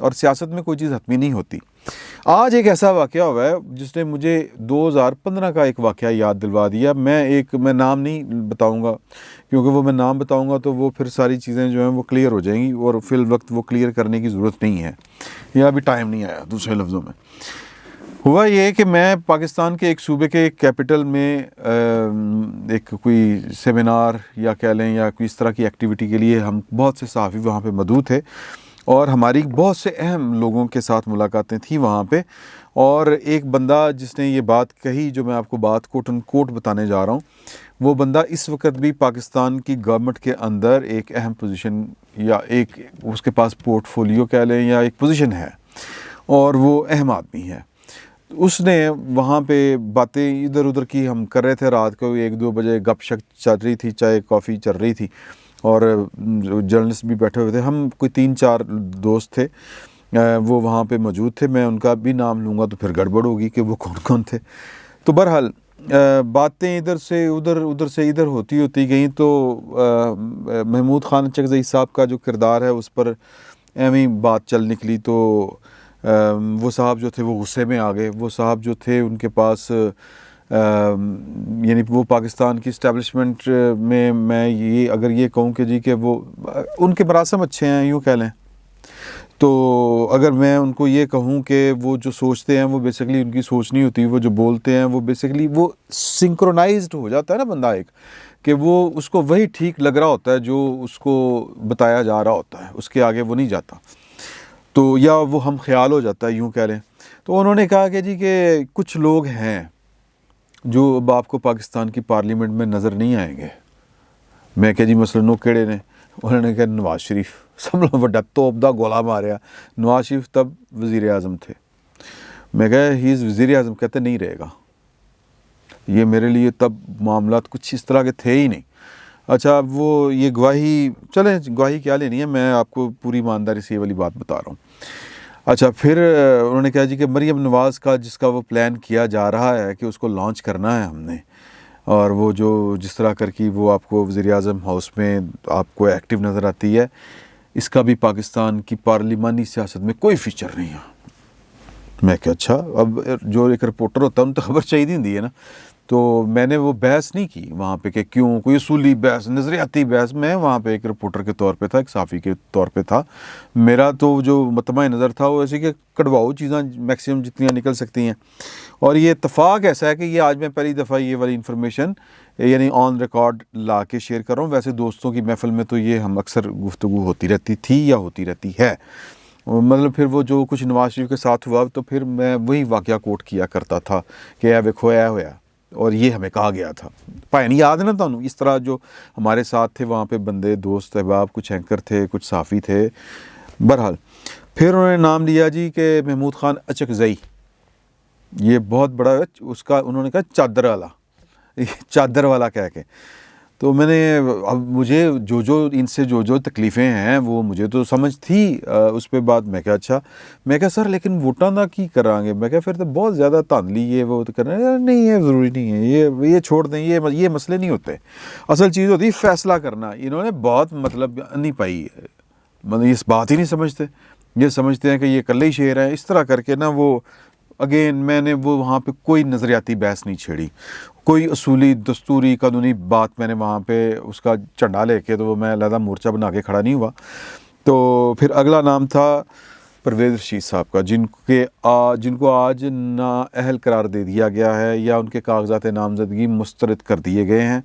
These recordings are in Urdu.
اور سیاست میں کوئی چیز حتمی نہیں ہوتی. آج ایک ایسا واقعہ ہوا ہے جس نے مجھے 2015 کا ایک واقعہ یاد دلوا دیا. میں نام نہیں بتاؤں گا کیونکہ وہ میں نام بتاؤں گا تو وہ پھر ساری چیزیں جو ہیں وہ کلیئر ہو جائیں گی اور فی الوقت وہ کلیئر کرنے کی ضرورت نہیں ہے یا ابھی ٹائم نہیں آیا. دوسرے لفظوں میں ہوا یہ کہ میں پاکستان کے ایک صوبے کے ایک کیپٹل میں ایک کوئی سیمینار یا کہہ لیں یا کوئی اس طرح کی ایکٹیویٹی کے لیے ہم بہت سے صحافی وہاں پہ موجود تھے اور ہماری بہت سے اہم لوگوں کے ساتھ ملاقاتیں تھیں وہاں پہ. اور ایک بندہ جس نے یہ بات کہی جو میں آپ کو بات کوٹ ان کوٹ بتانے جا رہا ہوں، وہ بندہ اس وقت بھی پاکستان کی گورنمنٹ کے اندر ایک اہم پوزیشن یا ایک اس کے پاس پورٹ فولیو کہہ لیں یا ایک پوزیشن ہے اور وہ اہم آدمی ہے. اس نے وہاں پہ باتیں ادھر ادھر کی ہم کر رہے تھے، رات کو 1-2 بجے گپ شپ چل رہی تھی، چائے کافی چل رہی تھی اور جرنلسٹ بھی بیٹھے ہوئے تھے. ہم کوئی 3-4 دوست تھے وہ وہاں پہ موجود تھے. میں ان کا بھی نام لوں گا تو پھر گڑبڑ ہوگی کہ وہ کون کون تھے. تو بہرحال باتیں ادھر سے ادھر سے ادھر ہوتی گئیں تو محمود خان اچکزئی صاحب کا جو کردار ہے اس پر ایویں بات چل نکلی. تو وہ صاحب جو تھے وہ غصے میں آ گئے. وہ صاحب جو تھے ان کے پاس یعنی وہ پاکستان کی اسٹیبلشمنٹ میں یہ اگر یہ کہوں کہ جی کہ وہ ان کے مراسم اچھے ہیں یوں کہہ لیں، تو اگر میں ان کو یہ کہوں کہ وہ جو سوچتے ہیں وہ بیسیکلی ان کی سوچ نہیں ہوتی، وہ جو بولتے ہیں وہ بیسیکلی وہ سنکرونائزڈ ہو جاتا ہے نا بندہ ایک، کہ وہ اس کو وہی ٹھیک لگ رہا ہوتا ہے جو اس کو بتایا جا رہا ہوتا ہے، اس کے آگے وہ نہیں جاتا، تو یا وہ ہم خیال ہو جاتا ہے یوں کہہ لیں. تو انہوں نے کہا کہ جی کہ کچھ لوگ ہیں جو اب آپ کو پاکستان کی پارلیمنٹ میں نظر نہیں آئیں گے. میں کہ جی مثلاً وہ کیڑے نے؟ انہوں نے کہا نواز شریف. سب لوگ بڑا توپ دا گولا ماریا. نواز شریف تب وزیر اعظم تھے. میں کہا ہی از وزیر اعظم. کہتے نہیں رہے گا. یہ میرے لیے تب معاملات کچھ اس طرح کے تھے ہی نہیں. اچھا وہ یہ گواہی، چلیں گواہی کیا لینی ہے، میں آپ کو پوری ایمانداری سے یہ والی بات بتا رہا ہوں. اچھا پھر انہوں نے کہا جی کہ مریم نواز کا جس کا وہ پلان کیا جا رہا ہے کہ اس کو لانچ کرنا ہے ہم نے، اور وہ جو جس طرح کر کی وہ آپ کو وزیر اعظم ہاؤس میں آپ کو ایکٹیو نظر آتی ہے، اس کا بھی پاکستان کی پارلیمانی سیاست میں کوئی فیچر نہیں ہے. میں کہ اچھا، اب جو ایک رپورٹر ہوتا ہے ان تو خبر چاہیے ہوتی ہے نا. تو میں نے وہ بحث نہیں کی وہاں پہ کہ کیوں، کوئی اصولی بحث، نظریاتی بحث. میں وہاں پہ ایک رپورٹر کے طور پہ تھا، ایک صحافی کے طور پہ تھا. میرا تو جو مطمع نظر تھا وہ ایسے کہ کڑواؤ چیزاں میکسیمم جتنی نکل سکتی ہیں. اور یہ اتفاق ایسا ہے کہ یہ آج میں پہلی دفعہ یہ والی انفارمیشن یعنی آن ریکارڈ لا کے شیئر کر رہا ہوں. ویسے دوستوں کی محفل میں تو یہ ہم اکثر گفتگو ہوتی رہتی تھی یا ہوتی رہتی ہے. مطلب پھر وہ جو کچھ نواز شریف کے ساتھ ہوا تو پھر میں وہی واقعہ کوٹ کیا کرتا تھا کہ اے ویکھو اے ہویا، اور یہ ہمیں کہا گیا تھا. پائن یاد ہے نا تانوں اس طرح جو ہمارے ساتھ تھے وہاں پہ بندے، دوست احباب، کچھ اینکر تھے، کچھ صحافی تھے. بہرحال پھر انہوں نے نام لیا جی کہ محمود خان اچکزئی. یہ بہت بڑا اس کا انہوں نے کہا چادر والا، چادر والا کہہ کے. تو میں نے اب مجھے جو ان سے جو تکلیفیں ہیں وہ مجھے تو سمجھ تھی اس پہ بات. میں کہا اچھا، میں کہا سر لیکن ووٹاں دا کی کریں گے؟ میں کہا پھر تو بہت زیادہ دھاندلی یہ وہ تو کرنا نہیں ہے، ضروری نہیں ہے، یہ چھوڑ دیں، یہ مسئلے نہیں ہوتے. اصل چیز ہوتی فیصلہ کرنا. انہوں نے بہت مطلب نہیں پائی، مطلب اس بات ہی نہیں سمجھتے. یہ سمجھتے ہیں کہ یہ کلے ہی شعر ہیں. اس طرح کر کے نا وہ اگین میں نے وہ وہاں پہ کوئی نظریاتی بحث نہیں چھیڑی، کوئی اصولی دستوری قانونی بات میں نے وہاں پہ اس کا جھنڈا لے کے تو وہ میں علیحدہ مورچہ بنا کے کھڑا نہیں ہوا. تو پھر اگلا نام تھا پرویز رشید صاحب کا، جن کو آج نااہل قرار دے دیا گیا ہے یا ان کے کاغذات نامزدگی مسترد کر دیے گئے ہیں.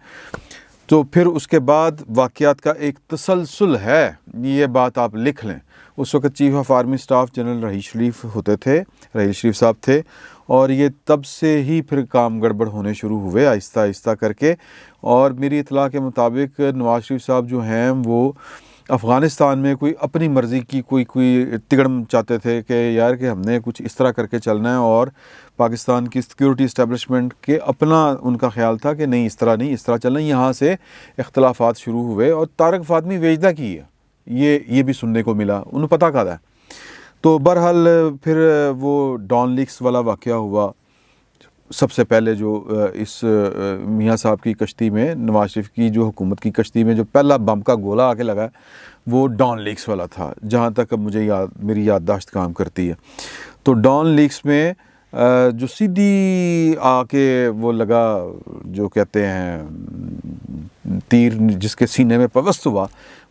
تو پھر اس کے بعد واقعات کا ایک تسلسل ہے، یہ بات آپ لکھ لیں. اس وقت chief of army staff general Raheel Sharif ہوتے تھے، رحیل شریف صاحب تھے، اور یہ تب سے ہی پھر کام گڑبڑ ہونے شروع ہوئے آہستہ آہستہ کر کے. اور میری اطلاع کے مطابق نواز شریف صاحب جو ہیں وہ افغانستان میں کوئی اپنی مرضی کی کوئی تگڑم چاہتے تھے کہ یار کہ ہم نے کچھ اس طرح کر کے چلنا ہے، اور پاکستان کی سیکیورٹی اسٹیبلشمنٹ کے اپنا ان کا خیال تھا کہ نہیں اس طرح نہیں، اس طرح چلنا. یہاں سے اختلافات شروع ہوئے اور طارق فاطمی ویجدہ کی ہے یہ بھی سننے کو ملا، انہوں پتہ کہا ہے. تو بہرحال پھر وہ ڈان لیکس والا واقعہ ہوا. سب سے پہلے جو اس میاں صاحب کی کشتی میں، نواز شریف کی جو حکومت کی کشتی میں جو پہلا بم کا گولہ آ کے لگا، وہ ڈان لیکس والا تھا، جہاں تک اب مجھے میری یادداشت کام کرتی ہے. تو ڈان لیکس میں جو سیدھی آ کے وہ لگا، جو کہتے ہیں تیر جس کے سینے میں پوست ہوا،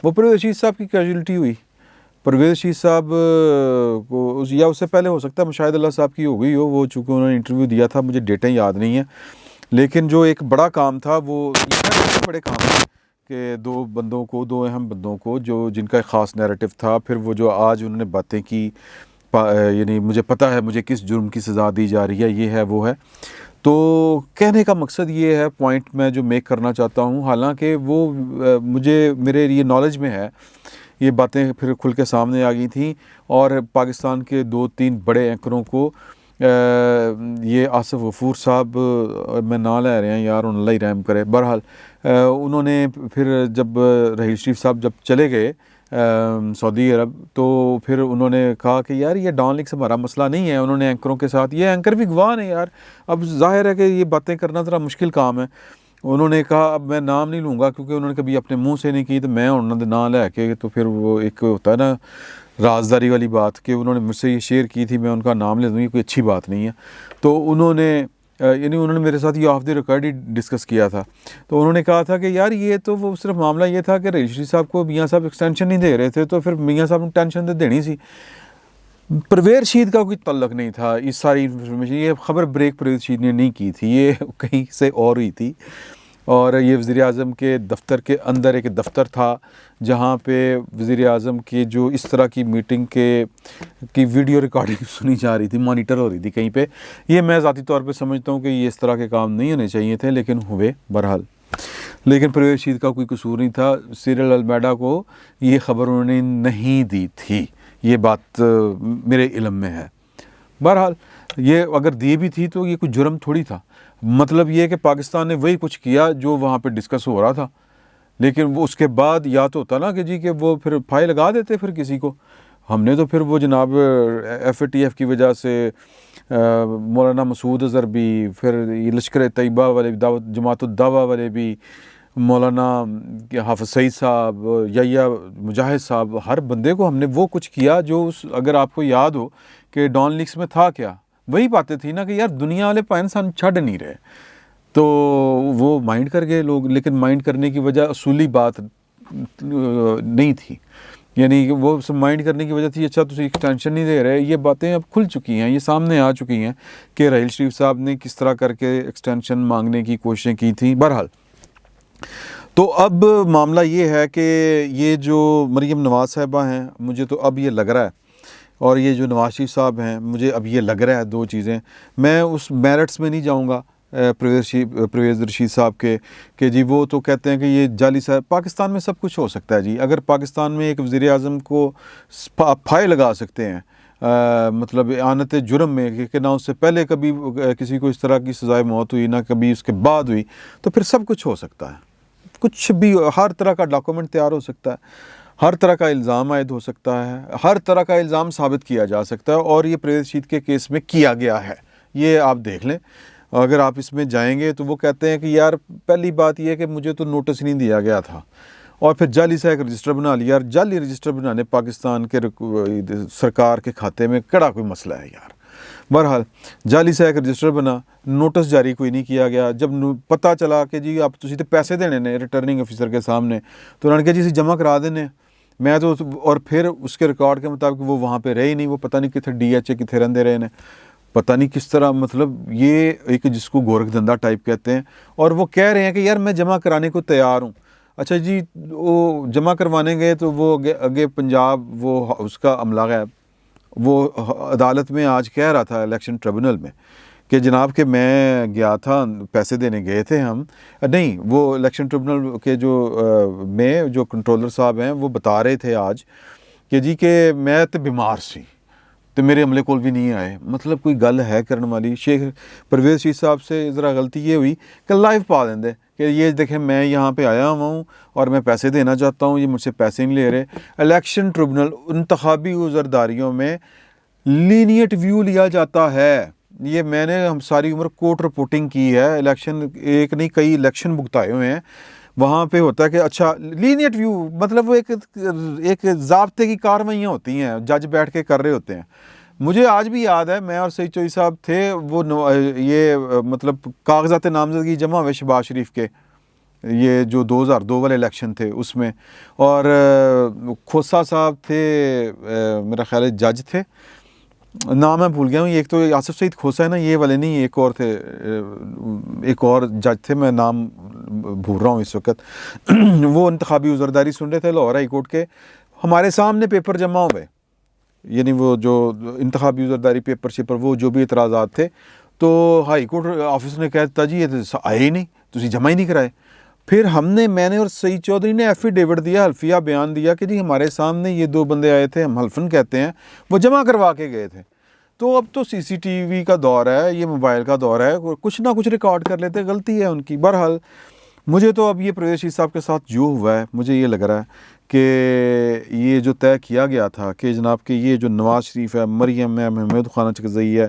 وہ پرویز رشید صاحب کی کیجولٹی ہوئی. پرویز رشید صاحب کو یا اس سے پہلے ہو سکتا ہے مشاہد اللہ صاحب کی ہو گئی ہو، وہ چونکہ انہوں نے انٹرویو دیا تھا، مجھے ڈیٹیں یاد نہیں ہیں. لیکن جو ایک بڑا کام تھا وہ بڑے کام تھے کہ دو اہم بندوں کو جن کا ایک خاص نیریٹو تھا، پھر وہ جو آج انہوں نے باتیں کی، یعنی مجھے پتہ ہے مجھے کس جرم کی سزا دی جا رہی ہے، یہ ہے وہ ہے. تو کہنے کا مقصد یہ ہے، پوائنٹ میں جو میک کرنا چاہتا ہوں، حالانکہ وہ میرے یہ نالج میں ہے، یہ باتیں پھر کھل کے سامنے آ گئی تھیں، اور پاکستان کے 2-3 بڑے اینکروں کو یہ آصف غفور صاحب، میں نام لے رہے ہیں یار، اللہ ہی رحم کرے، بہرحال انہوں نے پھر جب رحیل شریف صاحب جب چلے گئے سعودی عرب، تو پھر انہوں نے کہا کہ یار یہ ڈان لیکس ہمارا مسئلہ نہیں ہے. انہوں نے اینکروں کے ساتھ، یہ اینکر بھی گواہ ہیں یار، اب ظاہر ہے کہ یہ باتیں کرنا ذرا مشکل کام ہے. انہوں نے کہا اب میں نام نہیں لوں گا کیونکہ انہوں نے کبھی اپنے منہ سے نہیں کی، تو میں انہوں نے نام لے کے، تو پھر وہ ایک ہوتا ہے نا رازداری والی بات کہ انہوں نے مجھ سے یہ شیئر کی تھی، میں ان کا نام لے دوں، یہ کوئی اچھی بات نہیں ہے. تو انہوں نے میرے ساتھ یہ of the record he discuss کیا تھا. تو انہوں نے کہا تھا کہ یار یہ تو وہ صرف معاملہ یہ تھا کہ رحیل شریف صاحب کو میاں صاحب ایکسٹینشن نہیں دے رہے تھے، تو پھر میاں صاحب نے ٹینشن تو دینی سی. پرویز رشید کا کوئی تعلق نہیں تھا اس ساری انفارمیشن، یہ خبر بریک پرویز رشید نے نہیں کی تھی، یہ کہیں سے اور ہوئی تھی. اور یہ وزیر اعظم کے دفتر کے اندر ایک دفتر تھا جہاں پہ وزیر اعظم کی جو اس طرح کی میٹنگ کی ویڈیو ریکارڈنگ سنی جا رہی تھی، مانیٹر ہو رہی تھی کہیں پہ. یہ میں ذاتی طور پہ سمجھتا ہوں کہ یہ اس طرح کے کام نہیں ہونے چاہیے تھے، لیکن ہوئے بہرحال. لیکن پرویز رشید کا کوئی قصور نہیں تھا، سیریل المیڈا کو یہ خبر انہوں نے نہیں دی تھی، یہ بات میرے علم میں ہے. بہرحال یہ اگر دی بھی تھی تو یہ کوئی جرم تھوڑی تھا. مطلب یہ کہ پاکستان نے وہی کچھ کیا جو وہاں پہ ڈسکس ہو رہا تھا، لیکن وہ اس کے بعد یا تو ہوتا نا کہ جی کہ وہ پھر پھائی لگا دیتے پھر کسی کو. ہم نے تو پھر وہ جناب FATF کی وجہ سے مولانا مسعود اظہر بھی، پھر یہ لشکر طیبہ والے، جماعت الدعوہ والے بھی، مولانا حافظ سعید صاحب، یا مجاہد صاحب، ہر بندے کو ہم نے وہ کچھ کیا جو اگر آپ کو یاد ہو کہ ڈان لیکس میں تھا کیا، وہی باتیں تھی نا کہ یار دنیا والے پاکستان چھڑ نہیں رہے. تو وہ مائنڈ کر گئے لوگ، لیکن مائنڈ کرنے کی وجہ اصولی بات نہیں تھی، یعنی وہ مائنڈ کرنے کی وجہ تھی اچھا تسی ایکسٹینشن نہیں دے رہے. یہ باتیں اب کھل چکی ہیں، یہ سامنے آ چکی ہیں کہ رحیل شریف صاحب نے کس طرح کر کے ایکسٹینشن مانگنے کی کوششیں کی تھیں. بہرحال تو اب معاملہ یہ ہے کہ یہ جو مریم نواز صاحبہ ہیں، مجھے تو اب یہ لگ رہا ہے، اور یہ جو نواز شریف صاحب ہیں، مجھے اب یہ لگ رہا ہے دو چیزیں. میں اس میرٹس میں نہیں جاؤں گا پرویز رشید صاحب کے کہ جی وہ تو کہتے ہیں کہ یہ جعلی صاحب. پاکستان میں سب کچھ ہو سکتا ہے جی. اگر پاکستان میں ایک وزیر اعظم کو پھائے لگا سکتے ہیں مطلب اعانت جرم میں کہ نہ اس سے پہلے کبھی کسی کو اس طرح کی سزائے موت ہوئی، نہ کبھی اس کے بعد ہوئی، تو پھر سب کچھ ہو سکتا ہے. کچھ بھی، ہر طرح کا ڈاکومنٹ تیار ہو سکتا ہے، ہر طرح کا الزام عائد ہو سکتا ہے، ہر طرح کا الزام ثابت کیا جا سکتا ہے، اور یہ پرویز رشید کے کیس میں کیا گیا ہے. یہ آپ دیکھ لیں، اگر آپ اس میں جائیں گے تو وہ کہتے ہیں کہ یار پہلی بات یہ ہے کہ مجھے تو نوٹس نہیں دیا گیا تھا، اور پھر جعلی سے ایک رجسٹر بنا لیا. یار جعلی رجسٹر بنانے پاکستان کے سرکار کے کھاتے میں کڑا کوئی مسئلہ ہے یار. بہرحال جعلی سے ایک رجسٹر بنا، نوٹس جاری کوئی نہیں کیا گیا. جب پتہ چلا کہ جی آپ تسی تے پیسے دینے نے ریٹرننگ آفیسر کے سامنے، تو انہوں نے کہا جی جمع کرا دینے. میں تو، اور پھر اس کے ریکارڈ کے مطابق وہ وہاں پہ رہے ہی نہیں، وہ پتہ نہیں کتنے DHA کتنے رہندے رہے نے، پتہ نہیں کس طرح. مطلب یہ ایک جس کو گورکھ دھندا ٹائپ کہتے ہیں، اور وہ کہہ رہے ہیں کہ یار میں جمع کرانے کو تیار ہوں. اچھا جی وہ جمع کروانے گئے تو وہ آگے پنجاب وہ اس کا عملہ غائب، وہ عدالت میں آج کہہ رہا تھا الیکشن ٹریبونل میں کہ جناب کہ میں گیا تھا، پیسے دینے گئے تھے ہم نہیں. وہ الیکشن ٹریبونل کے جو کنٹرولر صاحب ہیں وہ بتا رہے تھے آج کہ جی کہ میں تو بیمار سی تو میرے عملے کول بھی نہیں آئے. مطلب کوئی گل ہے کرنے والی. شیخ پرویز رشید صاحب سے ذرا غلطی یہ ہوئی کہ لائیو پا دیں کہ یہ دیکھیں میں یہاں پہ آیا ہوا ہوں اور میں پیسے دینا چاہتا ہوں، یہ مجھ سے پیسے نہیں لے رہے. الیکشن ٹریبونل انتخابی عذرداریوں میں لینیٹ ویو لیا جاتا ہے. یہ میں نے ہم ساری عمر کوٹ رپورٹنگ کی ہے، الیکشن ایک نہیں کئی الیکشن بھگتائے ہوئے ہیں. وہاں پہ ہوتا ہے کہ اچھا لینیٹ ویو، مطلب وہ ایک ضابطے کی کارروائیاں ہوتی ہیں، جج بیٹھ کے کر رہے ہوتے ہیں. مجھے آج بھی یاد ہے، میں اور سعید چوئی صاحب تھے، وہ یہ مطلب کاغذات نامزدگی جمع ہوئے شہباز شریف کے، یہ جو 2002 والے الیکشن تھے اس میں، اور کھوسہ صاحب تھے، میرا خیال ہے جج تھے، نام میں بھول گیا ہوں، ایک تو آصف سعید کھوسہ ہے نا، یہ والے نہیں، ایک اور تھے، ایک اور جج تھے، میں نام بھول رہا ہوں اس وقت. وہ انتخابی عذرداری سن رہے تھے لاہور ہائی کورٹ کے، ہمارے سامنے پیپر جمع ہوئے، یعنی وہ جو انتخابی عذرداری پیپر شیپر، وہ جو بھی اعتراضات تھے، تو ہائی کورٹ آفس نے کہہ دیتا جی یہ تو آئے ہی نہیں، تسی جمع ہی نہیں کرائے. پھر میں نے اور سعید چودھری نے ایفیڈیوٹ دیا، حلفیہ بیان دیا کہ جی ہمارے سامنے یہ 2 بندے آئے تھے، ہم حلفاً کہتے ہیں، وہ جمع کروا کے گئے تھے. تو اب تو سی سی ٹی وی کا دور ہے، یہ موبائل کا دور ہے، کچھ نہ کچھ ریکارڈ کر لیتے، غلطی ہے ان کی. بہرحال مجھے تو اب یہ پرویز رشید صاحب کے ساتھ جو ہوا ہے، مجھے یہ لگ رہا ہے کہ یہ جو طے کیا گیا تھا کہ جناب کہ یہ جو نواز شریف ہے، مریم ہے، محمود خانہ چکزئی ہے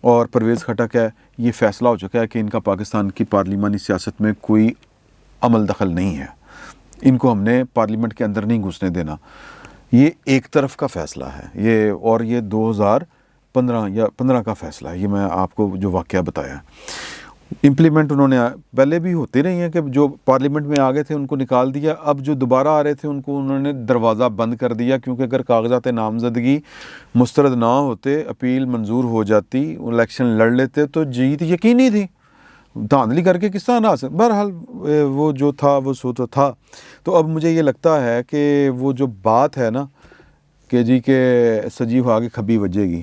اور پرویز خٹک ہے، یہ فیصلہ ہو چکا ہے کہ ان کا پاکستان کی پارلیمانی سیاست میں کوئی عمل دخل نہیں ہے، ان کو ہم نے پارلیمنٹ کے اندر نہیں گھسنے دینا. یہ ایک طرف کا فیصلہ ہے یہ، اور یہ 2015 کا فیصلہ ہے، یہ میں آپ کو جو واقعہ بتایا. امپلیمنٹ انہوں نے پہلے بھی ہوتے رہی ہیں کہ جو پارلیمنٹ میں آ گئے تھے ان کو نکال دیا، اب جو دوبارہ آ رہے تھے ان کو انہوں نے دروازہ بند کر دیا، کیونکہ اگر کاغذات نامزدگی مسترد نہ ہوتے، اپیل منظور ہو جاتی، الیکشن لڑ لیتے تو جیت یقینی تھی. دھاندلی کر کے کس طرح نہ آ. بہرحال وہ جو تھا وہ سو تو تھا. تو اب مجھے یہ لگتا ہے کہ وہ جو بات ہے نا کہ جی کہ سجی ہو آگے کھبی بجے گی،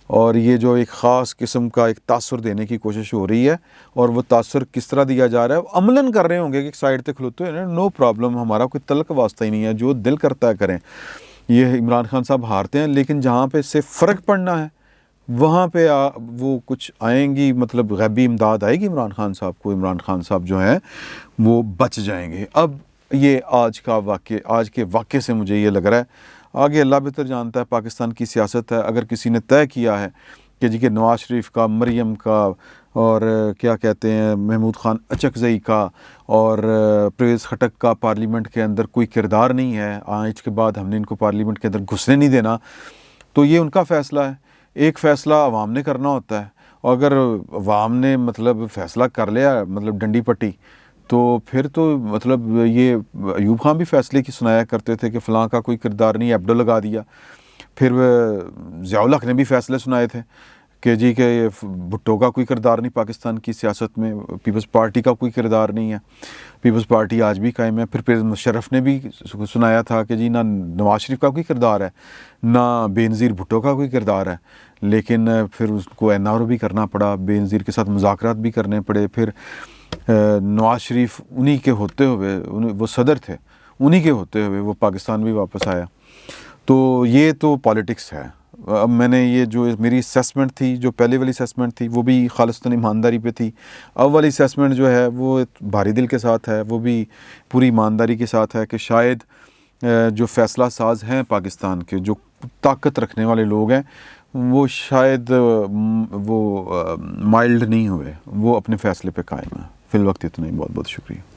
اور یہ جو ایک خاص قسم کا ایک تاثر دینے کی کوشش ہو رہی ہے، اور وہ تاثر کس طرح دیا جا رہا ہے، عملاً کر رہے ہوں گے کہ ایک سائڈ تے کھلوتے ہیں، نو پرابلم، ہمارا کوئی تعلق واسطہ ہی نہیں ہے، جو دل کرتا ہے کریں. یہ عمران خان صاحب ہارتے ہیں، لیکن جہاں پہ سے فرق پڑنا ہے وہاں پہ وہ کچھ آئیں گی، مطلب غیبی امداد آئے گی عمران خان صاحب کو، عمران خان صاحب جو ہیں وہ بچ جائیں گے. اب یہ آج کے واقعے سے مجھے یہ لگ رہا ہے، آگے اللہ بہتر جانتا ہے، پاکستان کی سیاست ہے. اگر کسی نے طے کیا ہے کہ جی کہ نواز شریف کا، مریم کا، اور کیا کہتے ہیں محمود خان اچکزئی کا اور پرویز خٹک کا پارلیمنٹ کے اندر کوئی کردار نہیں ہے، آج کے بعد ہم نے ان کو پارلیمنٹ کے اندر گھسنے نہیں دینا، تو یہ ان کا فیصلہ ہے. ایک فیصلہ عوام نے کرنا ہوتا ہے، اور اگر عوام نے مطلب فیصلہ کر لیا، مطلب ڈنڈی پٹی، تو پھر تو مطلب یہ ایوب خان بھی فیصلے کی سنایا کرتے تھے کہ فلاں کا کوئی کردار نہیں، ایبڈو لگا دیا. پھر ضیاء الحق نے بھی فیصلے سنائے تھے کہ جی کہ بھٹو کا کوئی کردار نہیں پاکستان کی سیاست میں، پیپلز پارٹی کا کوئی کردار نہیں ہے، پیپلز پارٹی آج بھی قائم ہے. پھر مشرف نے بھی سنایا تھا کہ جی نہ نواز شریف کا کوئی کردار ہے، نہ بے نظیر بھٹو کا کوئی کردار ہے، لیکن پھر اس کو این آر او بھی کرنا پڑا، بے نظیر کے ساتھ مذاکرات بھی کرنے پڑے. پھر نواز شریف انہی کے ہوتے ہوئے، وہ صدر تھے، انہی کے ہوتے ہوئے وہ پاکستان بھی واپس آیا. تو یہ تو پالیٹکس ہے. اب میں نے یہ جو میری اسیسمنٹ تھی، جو پہلے والی اسیسمنٹ تھی، وہ بھی خالصتاً ایمانداری پہ تھی. اب والی اسیسمنٹ جو ہے وہ بھاری دل کے ساتھ ہے، وہ بھی پوری ایمانداری کے ساتھ ہے کہ شاید جو فیصلہ ساز ہیں پاکستان کے، جو طاقت رکھنے والے لوگ ہیں، وہ شاید وہ مائلڈ نہیں ہوئے، وہ اپنے فیصلے پہ قائم ہیں. فی الوقت اتنا ہی. بہت بہت شکریہ.